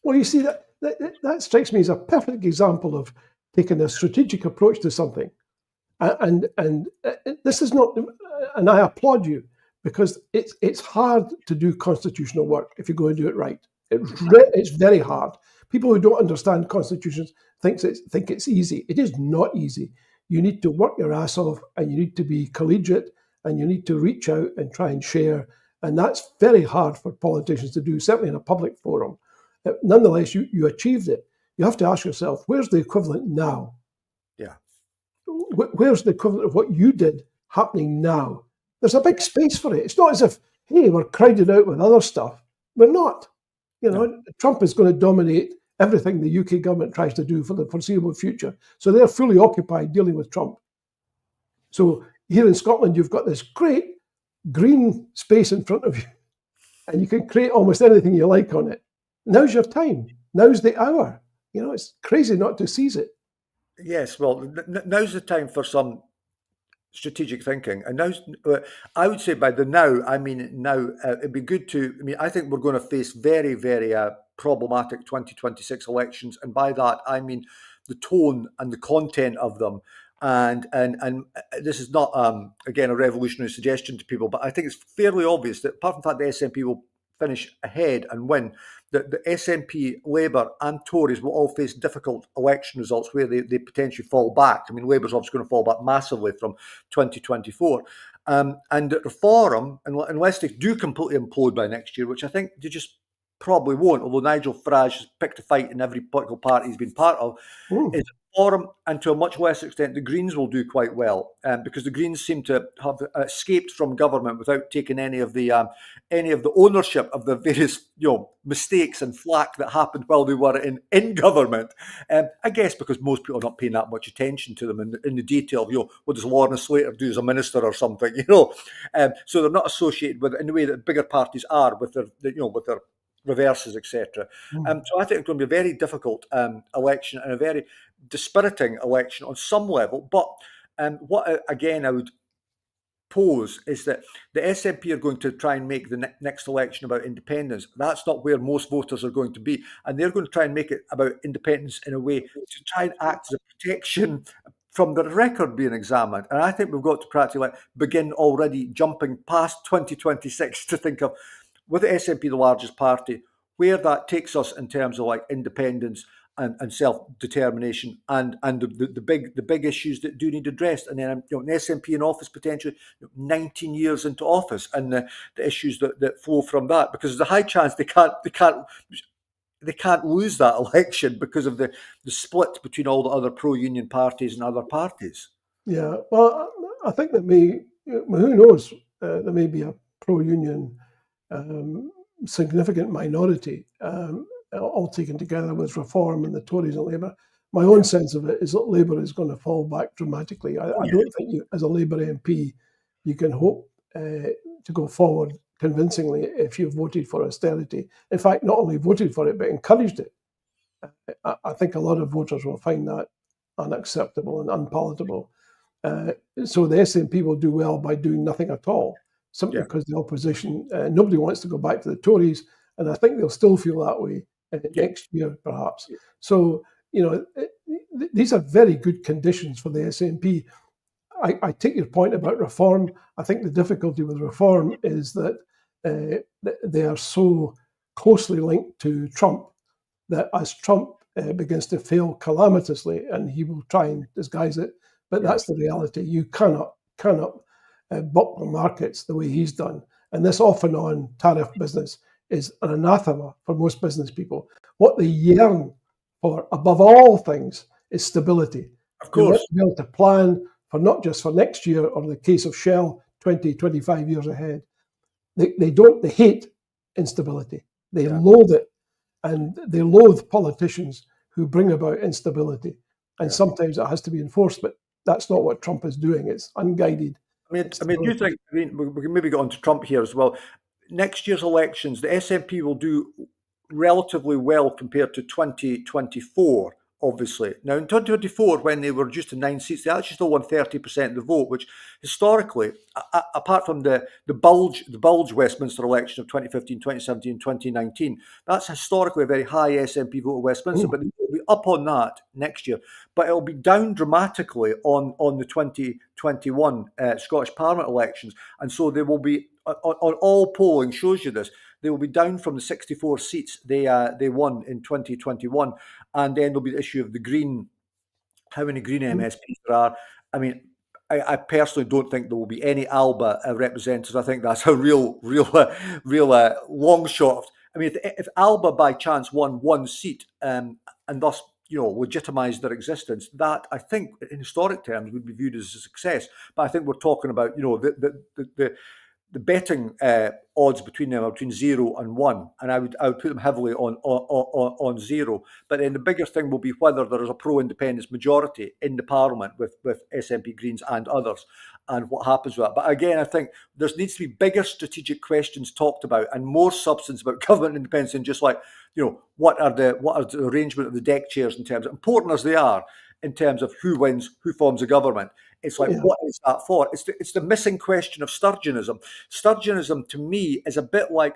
Well, you see, that strikes me as a perfect example of taking a strategic approach to something. And this is not, and I applaud you because it's hard to do constitutional work if you go and do it right. It's very hard. People who don't understand constitutions think it's easy. It is not easy. You need to work your ass off, and you need to be collegiate, and you need to reach out and try and share. And that's very hard for politicians to do, certainly in a public forum. Nonetheless, you achieved it. You have to ask yourself, where's the equivalent now?
Yeah.
Where's the equivalent of what you did happening now? There's a big space for it. It's not as if, hey, we're crowded out with other stuff. We're not.
No.
Trump is going to dominate everything the UK government tries to do for the foreseeable future. So they're fully occupied dealing with Trump. So here in Scotland, you've got this great green space in front of you, and you can create almost anything you like on it. Now's your time. Now's the hour. It's crazy not to seize it.
Yes, well, now's the time for some strategic thinking. And now, I would say by the now, I mean now, it'd be good to, I think we're going to face very, very problematic 2026 elections. And by that, I mean the tone and the content of them. And this is not, again, a revolutionary suggestion to people, but I think it's fairly obvious that apart from the fact the SNP will finish ahead and win, that the SNP, Labour and Tories will all face difficult election results where they potentially fall back. I mean, Labour's obviously going to fall back massively from 2024. And that Reform, unless they do completely implode by next year, which I think they just probably won't, although Nigel Farage has picked a fight in every political party he's been part of, is Reform, and to a much less extent, the Greens will do quite well, because the Greens seem to have escaped from government without taking any of the ownership of the various mistakes and flack that happened while they were in government. I guess because most people are not paying that much attention to them in the detail of what does Lorna Slater do as a minister or something, so they're not associated with it in the way that bigger parties are with their with their reverses, etc. So I think it's going to be a very difficult election and a very dispiriting election on some level. But what again I would pose is that the SNP are going to try and make the next election about independence. That's not where most voters are going to be, and they're going to try and make it about independence in a way to try and act as a protection from the record being examined. And I think we've got to practically begin already jumping past 2026 to think of, with the SNP the largest party, where that takes us in terms of independence and self-determination and the big issues that do need addressed. And then an SNP in office potentially 19 years into office, and the issues that flow from that, because there's a high chance they can't lose that election because of the split between all the other pro-union parties and other parties.
Yeah, well, I think that who knows, there may be a pro-union significant minority, all taken together with Reform and the Tories and Labour. My own sense of it is that Labour is going to fall back dramatically. I don't think as a Labour MP, you can hope to go forward convincingly if you've voted for austerity. In fact, not only voted for it, but encouraged it. I think a lot of voters will find that unacceptable and unpalatable. So the SNP will do well by doing nothing at all, simply
Yeah.
because the opposition, nobody wants to go back to the Tories, and I think they'll still feel that way next year, perhaps. So, these are very good conditions for the SNP. I take your point about reform. I think the difficulty with reform is that they are so closely linked to Trump that as Trump begins to fail calamitously, and he will try and disguise it, but
Yeah.
that's the reality. You cannot buck the markets the way he's done. And this off and on tariff business is an anathema for most business people. What they yearn for above all things is stability.
Of
They want
course.
to be able to plan for not just for next year or the case of Shell 20, 25 years ahead. They hate instability. They
Yeah.
loathe it. And they loathe politicians who bring about instability. And
Yeah.
sometimes it has to be enforced, but that's not what Trump is doing. It's unguided.
Do you think, we can maybe get on to Trump here as well. Next year's elections, the SNP will do relatively well compared to 2024, obviously. Now, in 2024, when they were reduced to 9 seats, they actually still won 30% of the vote, which historically, apart from the bulge Westminster election of 2015, 2017, 2019, that's historically a very high SNP vote at Westminster, but they'll be up on that next year. But it'll be down dramatically on the 2021 Scottish Parliament elections. And so they will be, on all polling shows you this, they will be down from the 64 seats they won in 2021. And then there'll be the issue of the Green, how many Green MSPs there are. I mean, I personally don't think there will be any ALBA representatives. I think that's a real long shot. I mean, if ALBA by chance won one seat and thus legitimised their existence, that I think in historic terms would be viewed as a success. But I think we're talking about the betting odds between them are between 0 and 1, and I would put them heavily on 0. But then the biggest thing will be whether there is a pro-independence majority in the Parliament with SNP Greens and others, and what happens with that. But again, I think there needs to be bigger strategic questions talked about and more substance about government independence than just like, what are the arrangement of the deck chairs in terms of, important as they are, in terms of who wins, who forms a government. It's like, what is that for? It's the missing question of Sturgeonism. Sturgeonism, to me, is a bit like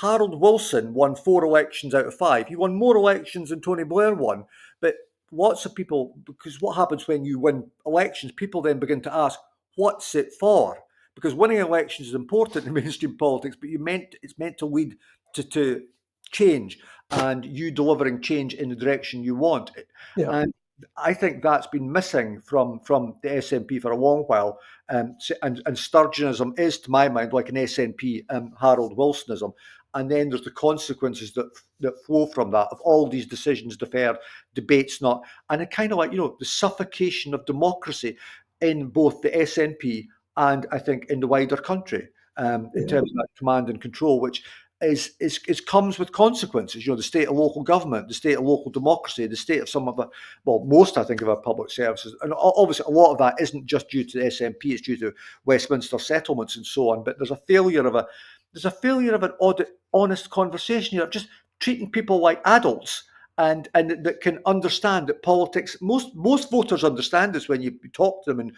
Harold Wilson won 4 elections out of 5. He won more elections than Tony Blair won. But lots of people, because what happens when you win elections, people then begin to ask, what's it for? Because winning elections is important in mainstream politics, but it's meant to lead to change and you delivering change in the direction you want.
Yeah.
And I think that's been missing from the SNP for a long while. And Sturgeonism is, to my mind, like an SNP Harold Wilsonism. And then there's the consequences that flow from that, of all these decisions deferred, debates not, and it kind of like, the suffocation of democracy in both the SNP and I think in the wider country, in terms of that command and control, which is comes with consequences. The state of local government, the state of local democracy, the state of some of most I think of our public services, and obviously a lot of that isn't just due to the SNP; it's due to Westminster settlements and so on. But there's a failure of an honest conversation here, just treating people like adults. And that can understand that politics. Most voters understand this when you talk to them in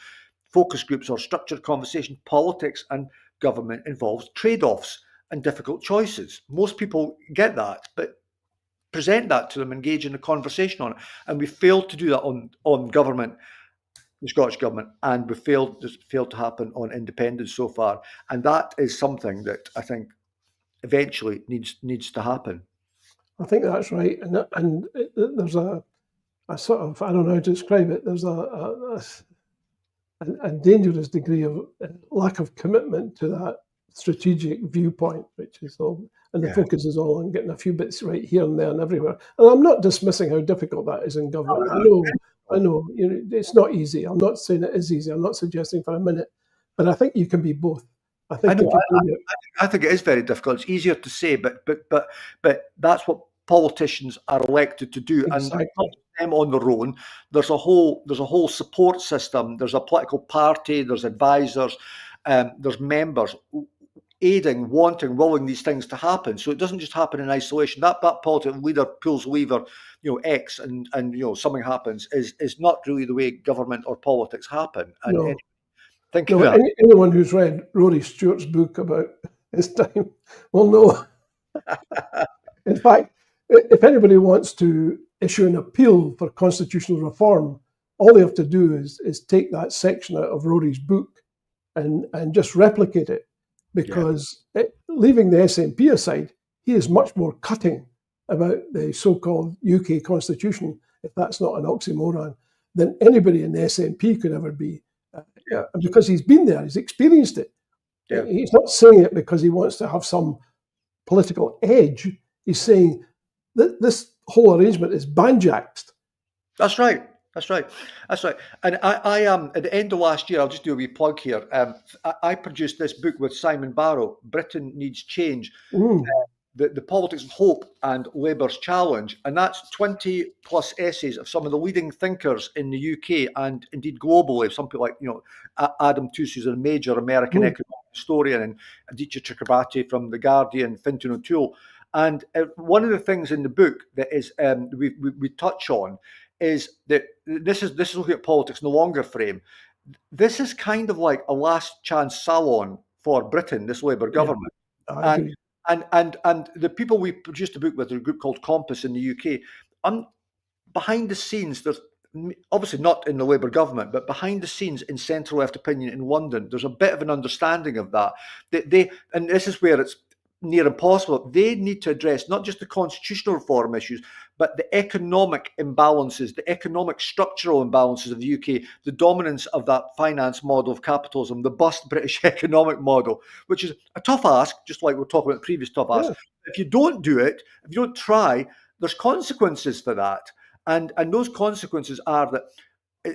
focus groups or structured conversation. Politics and government involves trade-offs and difficult choices. Most people get that, but present that to them, engage in a conversation on it. And we failed to do that on government, the Scottish government, and we failed to happen on independence so far. And that is something that I think eventually needs to happen.
I think that's right. And there's a sort of, I don't know how to describe it, there's a dangerous degree of lack of commitment to that strategic viewpoint, which is all, and the focus is all on getting a few bits right here and there and everywhere. And I'm not dismissing how difficult that is in government. I know, it's not easy. I'm not saying it is easy. I'm not suggesting for a minute, but I think you can be both. I think
I think it is very difficult. It's easier to say, but that's what politicians are elected to do,
exactly.
And not them on their own. There's a whole support system. There's a political party. There's advisors. There's members. aiding, wanting, willing these things to happen. So it doesn't just happen in isolation. That political leader pulls lever, X, and something happens is not really the way government or politics happen. And
No,
thinking
no.
that,
Anyone who's read Rory Stewart's book about his time will know. In fact, if anybody wants to issue an appeal for constitutional reform, all they have to do is take that section out of Rory's book and just replicate it.
yeah,
Because leaving the SNP aside, he is much more cutting about the so-called UK constitution, if that's not an oxymoron, than anybody in the SNP could ever be.
yeah,
Because he's been there, he's experienced it.
yeah.
He's not saying it because he wants to have some political edge. He's saying that this whole arrangement is banjaxed.
That's right. That's right. That's right. And I am at the end of last year. I'll just do a wee plug here. I produced this book with Simon Barrow. Britain Needs Change.
Mm,
The politics of hope and Labour's challenge, and that's 20 plus essays of some of the leading thinkers in the UK and indeed globally. Some people like Adam Tooze, who's a major American
mm,
economic historian, and Aditya Chakrabarty from the Guardian, Fintan O'Toole. And one of the things in the book that is we touch on is that this is looking at politics in the longer frame. This is kind of like a last chance salon for Britain, this Labour
yeah,
government.
I
And
agree.
and the people we produced a book with are a group called Compass in the UK. Behind the scenes, there's obviously not in the Labour government, but behind the scenes in centre left opinion in London, there's a bit of an understanding of that. They and this is where it's near impossible. They need to address not just the constitutional reform issues, but the economic imbalances, the economic structural imbalances of the UK, the dominance of that finance model of capitalism, the bust British economic model, which is a tough ask, just like we're talking about the previous tough ask.
Yeah,
If you don't do it, if you don't try, there's consequences for that. And those consequences are that,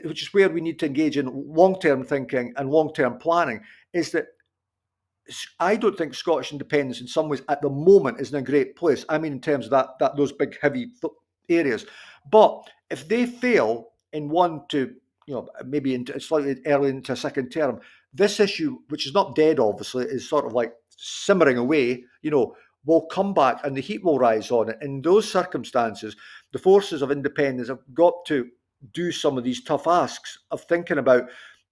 which is where we need to engage in long-term thinking and long-term planning, is that I don't think Scottish independence in some ways at the moment is in a great place. I mean, in terms of that those big heavy areas. But if they fail in one to, maybe into slightly early into a second term, this issue, which is not dead, obviously, is sort of like simmering away, will come back and the heat will rise on it. In those circumstances, the forces of independence have got to do some of these tough asks of thinking about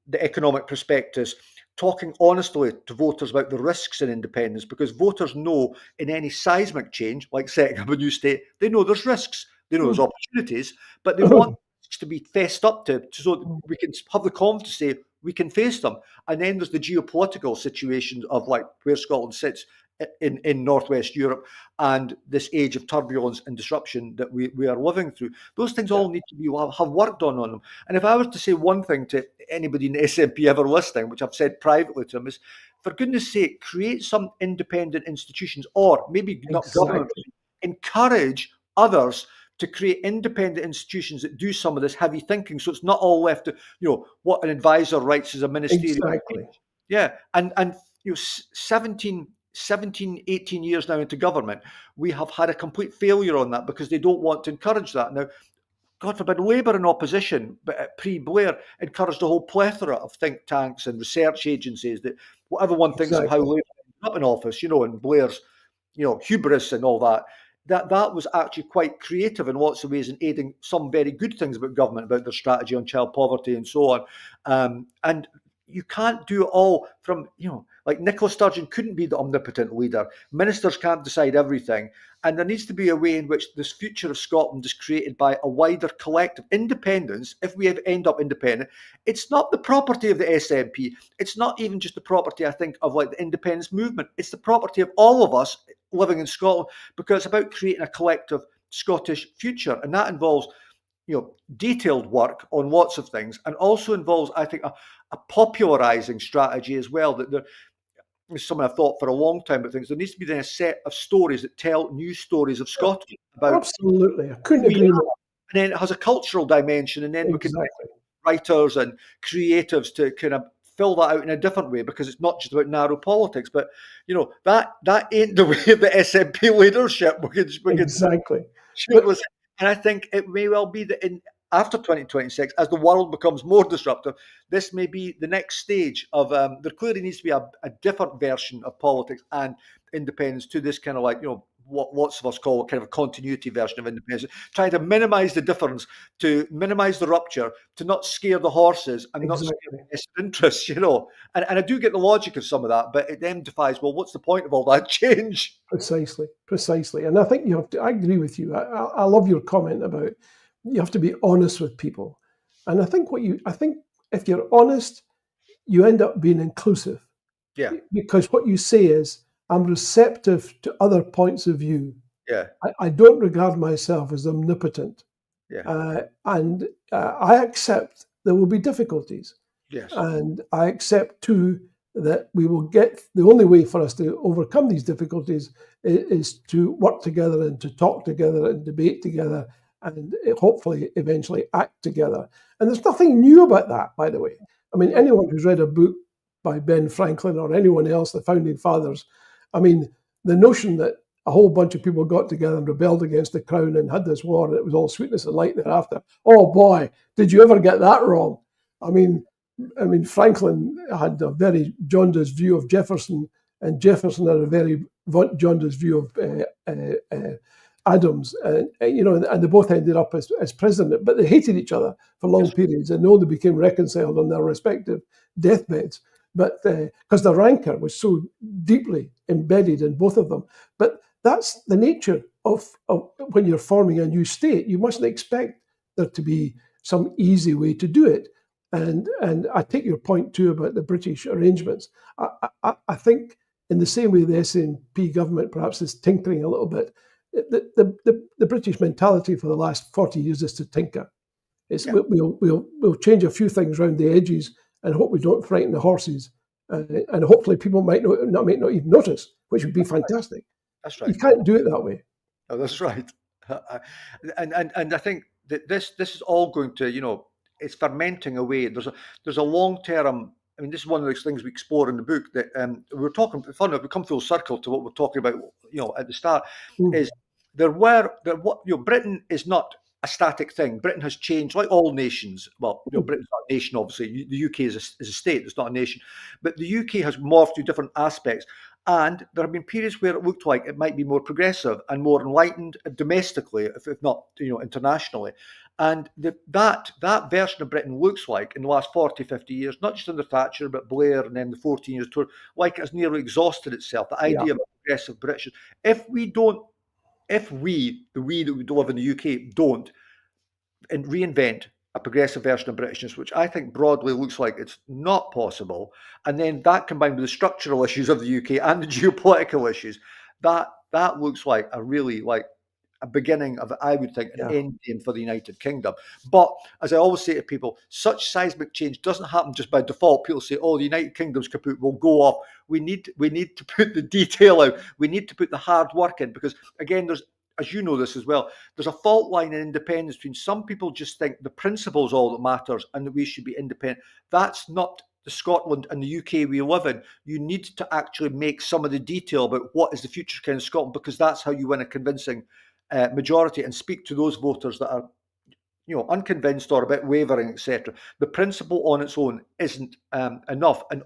the economic prospectus, talking honestly to voters about the risks in independence, because voters know in any seismic change, like setting up a new state, they know there's risks, they know there's
mm,
opportunities, but they want to be fessed up to so that we can have the confidence to say we can face them. And then there's the geopolitical situation of like where Scotland sits in Northwest Europe and this age of turbulence and disruption that we are living through. Those things
yeah,
all need to be have worked on them. And if I was to say one thing to anybody in the SNP ever listening, which I've said privately to them, is for goodness sake, create some independent institutions, or maybe not government,
exactly,
encourage others to create independent institutions that do some of this heavy thinking, so it's not all left to what an advisor writes as a ministerial
exactly,
page. Yeah, and 17, 18 years now into government, we have had a complete failure on that because they don't want to encourage that. Now, God forbid, Labour in opposition, but pre-Blair, encouraged a whole plethora of think tanks and research agencies that whatever one thinks of how
exactly.
Labour ended up in office, and Blair's, hubris and all that, that was actually quite creative in lots of ways in aiding some very good things about government, about their strategy on child poverty and so on. And you can't do it all from, like Nicola Sturgeon couldn't be the omnipotent leader. Ministers can't decide everything. And there needs to be a way in which this future of Scotland is created by a wider collective independence. If we end up independent, it's not the property of the SNP. It's not even just the property, I think, of like the independence movement. It's the property of all of us living in Scotland, because it's about creating a collective Scottish future. And that involves detailed work on lots of things, and also involves, I think, a popularizing strategy as well. That there is something I've thought for a long time about things. There needs to be then a set of stories that tell new stories of
Yeah,
Scotland about
absolutely. I couldn't
who we
agree
are.
more.
And then it has a cultural dimension, and then we can get
Exactly,
writers and creatives to kind of fill that out in a different way, because it's not just about narrow politics. But that ain't the way of the SNP leadership. We can
exactly.
shoot
But
with, and I think it may well be that after 2026, as the world becomes more disruptive, this may be the next stage of, there clearly needs to be a different version of politics and independence to this kind of like, what lots of us call a kind of continuity version of independence, trying to minimize the difference, to minimize the rupture, to not scare the horses and not scare
Exactly.
the vested interests, And I do get the logic of some of that, but it then defies, well, what's the point of all that change?
Precisely. And I think you have to, I agree with you. I love your comment about you have to be honest with people. And I think if you're honest, you end up being inclusive,
Yeah,
because what you say is, I'm receptive to other points of view.
yeah,
I don't regard myself as omnipotent.
yeah,
And I accept there will be difficulties.
yes,
And I accept too that we will get, the only way for us to overcome these difficulties is to work together and to talk together and debate together and hopefully eventually act together. And there's nothing new about that, by the way. I mean,
no,
anyone who's read a book by Ben Franklin or anyone else, the founding fathers, I mean, the notion that a whole bunch of people got together and rebelled against the crown and had this war and it was all sweetness and light thereafter. Oh boy, did you ever get that wrong? I mean, Franklin had a very jaundiced view of Jefferson, and Jefferson had a very jaundiced view of Adams, and they both ended up as president, but they hated each other for long
yes,
periods, and only became reconciled on their respective deathbeds. But because the rancor was so deeply embedded in both of them, but that's the nature of when you're forming a new state. You mustn't expect there to be some easy way to do it. And I take your point too about the British arrangements. I think in the same way the SNP government perhaps is tinkering a little bit. The British mentality for the last 40 years is to tinker. It's
yeah.
we'll change a few things around the edges and hope we don't frighten the horses. And hopefully people might not even notice, which would be fantastic.
That's
You
right.
can't do it that way.
Oh, that's right. And I think that this is all going to, it's fermenting away. There's a long term. I mean, this is one of those things we explore in the book that we're talking. Fun enough, we come full circle to what we're talking about. At the start,
Mm.
is Britain is not a static thing. Britain has changed, like all nations. Well, Britain's not a nation, obviously. The UK is a state. It's not a nation, but the UK has morphed to different aspects. And there have been periods where it looked like it might be more progressive and more enlightened domestically, if not internationally. And that version of Britain looks like in the last 40, 50 years, not just under Thatcher, but Blair and then the 14 years tour, like it's nearly exhausted itself. The
Yeah,
idea of a progressive British. If we don't, if we, the we that we live in the UK, don't reinvent a progressive version of Britishness, which I think broadly looks like it's not possible, and then that combined with the structural issues of the UK and the geopolitical issues, that looks like a really like a beginning of, I would think, an
yeah,
end game for the United Kingdom. But as I always say to people, such seismic change doesn't happen just by default. People say, "Oh, the United Kingdom's kaput, will go off." We need to put the detail out. We need to put the hard work in, because again, there's, as you know this as well, there's a fault line in independence between some people just think the principle is all that matters and that we should be independent. That's not the Scotland and the UK we live in. You need to actually make some of the detail about what is the future kind of Scotland, because that's how you win a convincing majority and speak to those voters that are unconvinced or a bit wavering, etc. The principle on its own isn't enough. And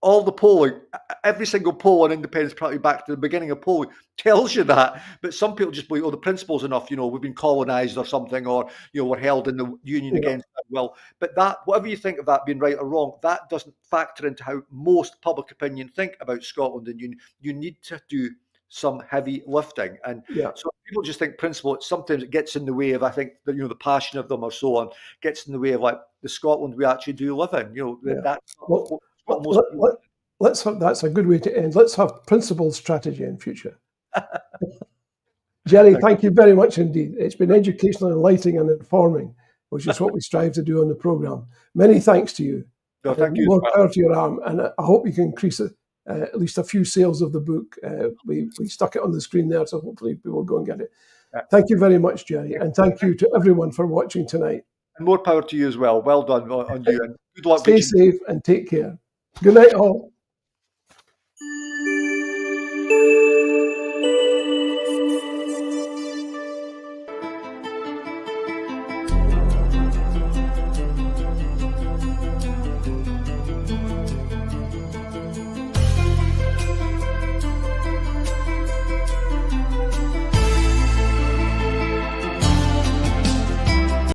all the polling, every single poll on independence, probably back to the beginning of polling, tells you that. But some people just believe, oh, the principle's enough. We've been colonized or something, or we're held in the union
yeah,
against our will. But that, whatever you think of that being right or wrong, that doesn't factor into how most public opinion think about Scotland. And you need to do some heavy lifting. And
yeah,
so people just think principle, sometimes it gets in the way of, I think, the passion of them or so on, gets in the way of like the Scotland we actually do live in.
yeah.
That's
Well,
what
let,
most
let,
people.
let, let's have, that's a good way to end. Let's have principled strategy in future. Gerry, thank you very much indeed. It's been educational, enlightening, and informing, which is what we strive to do on the programme. Many thanks to you.
No, thank you.
More power to your arm, and I hope you can increase it, at least a few sales of the book. We stuck it on the screen there, so hopefully people will go and get it. Thank you very much, Gerry, and thank you to everyone for watching tonight.
And more power to you as well. Well done on you, and good luck.
Stay safe and take care. Good night, all.